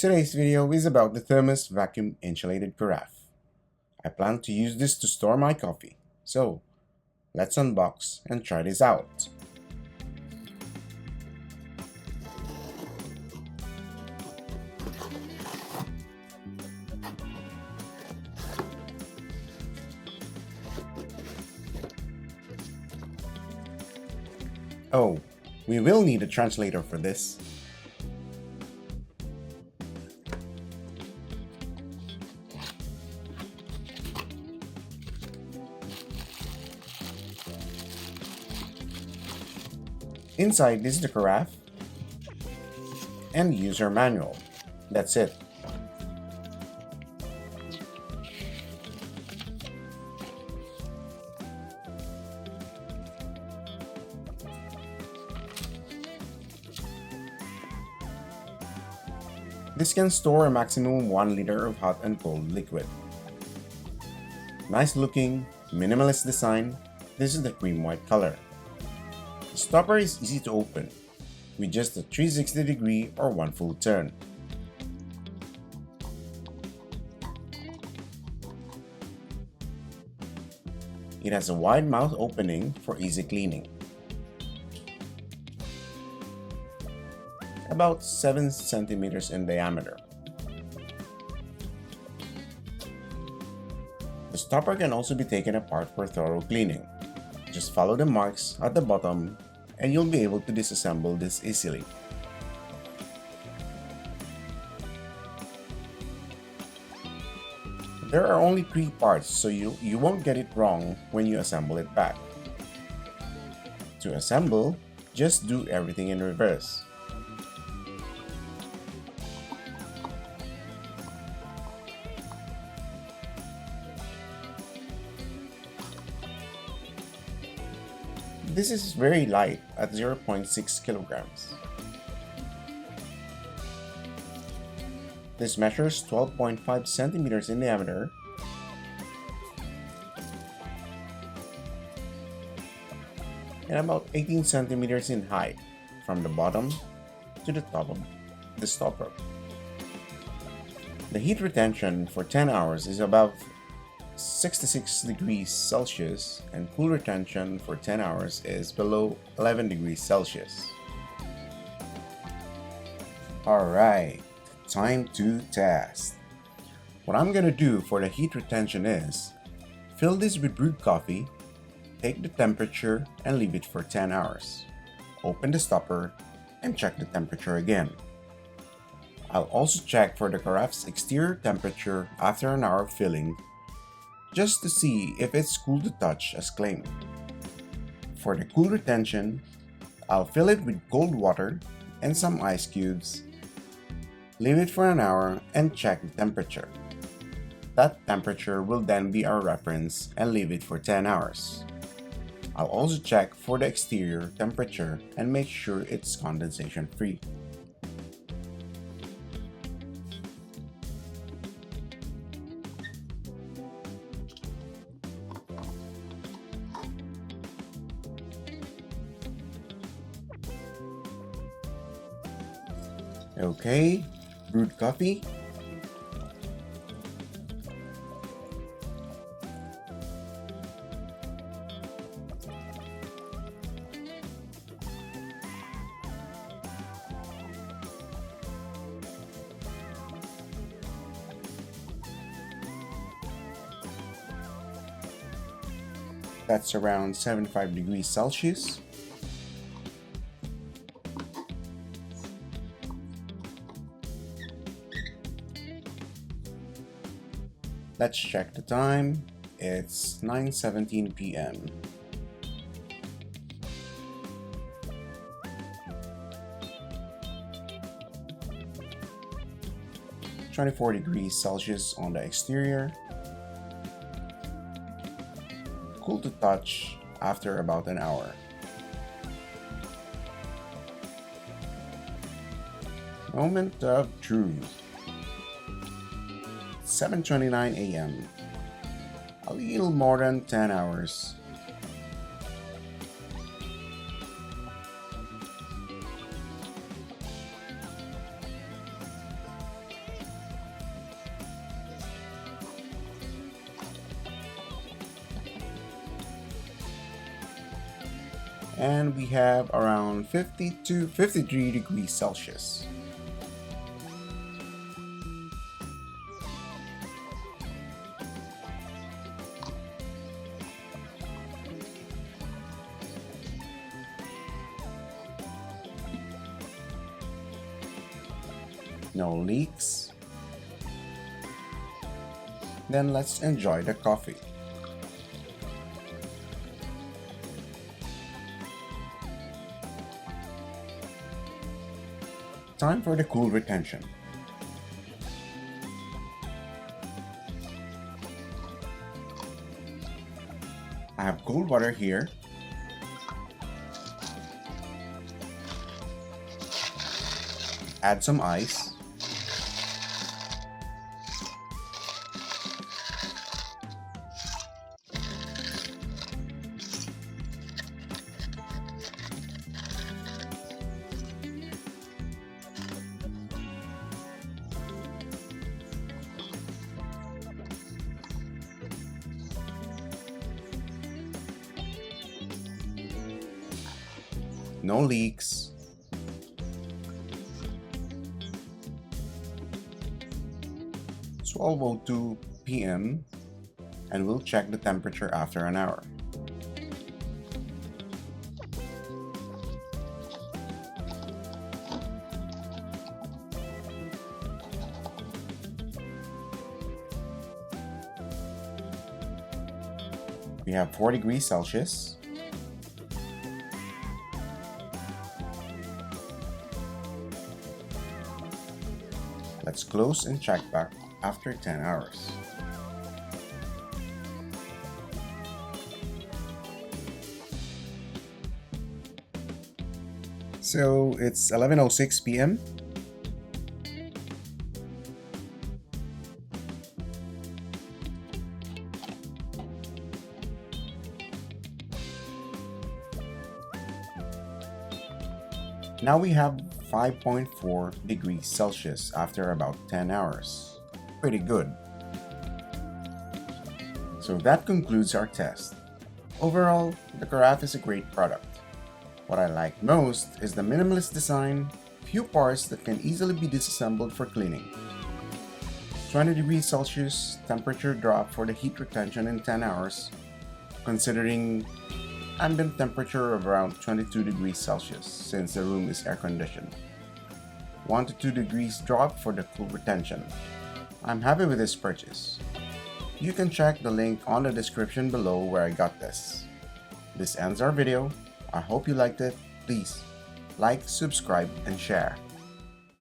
Today's video is about the Thermos Vacuum Insulated Carafe. I plan to use this to store my coffee, so let's unbox and try this out. Oh, we will need a translator for this. Inside is the carafe and user manual. That's it. This can store a maximum 1 liter of hot and cold liquid. Nice looking, minimalist design. This is the cream white color. The stopper is easy to open with just a 360-degree or one full turn. It has a wide mouth opening for easy cleaning. About 7 centimeters in diameter. The stopper can also be taken apart for thorough cleaning. Just follow the marks at the bottom and you'll be able to disassemble this easily. There are only 3 parts, so you won't get it wrong when you assemble it back. To assemble, just do everything in reverse. This is very light at 0.6 kilograms. This measures 12.5 centimeters in diameter and about 18 centimeters in height from the bottom to the top of the stopper. The heat retention for 10 hours is above 66 degrees Celsius and cool retention for 10 hours is below 11 degrees Celsius. Alright, time to test. What I'm gonna do for the heat retention is fill this with brewed coffee, take the temperature and leave it for 10 hours. Open the stopper and check the temperature again. I'll also check for the carafe's exterior temperature after an hour of filling, just to see if it's cool to touch as claimed. For the cool retention, I'll fill it with cold water and some ice cubes, leave it for an hour and check the temperature. That temperature will then be our reference and leave it for 10 hours. I'll also check for the exterior temperature and make sure it's condensation free. Okay, brewed coffee. That's around 75 degrees Celsius. Let's check the time. It's 9:17 p.m. (24 degrees Celsius on the exterior). Cool to touch after about an hour. Moment of truth. 7:29 a.m. A little more than 10 hours. and we have around 50 to 53 degrees Celsius. No leaks. Then let's enjoy the coffee. Time for the cool retention. I have cold water here. Add some ice. No leaks. It's 12:02 p.m. and we'll check the temperature after an hour. We have 4 degrees Celsius. Let's close and check back after 10 hours. So it's 11:06 p.m. Now we have 5.4 degrees Celsius after about 10 hours. Pretty good. So that concludes our test. Overall, the Carafe is a great product. What I like most is the minimalist design, few parts that can easily be disassembled for cleaning. 20 degrees Celsius temperature drop for the heat retention in 10 hours, considering ambient temperature of around 22 degrees Celsius since the room is air conditioned. 1 to 2 degrees drop for the cool retention. I'm happy with this purchase. You can check the link on the description below where I got this. This ends our video. I hope you liked it. Please like, subscribe, and share.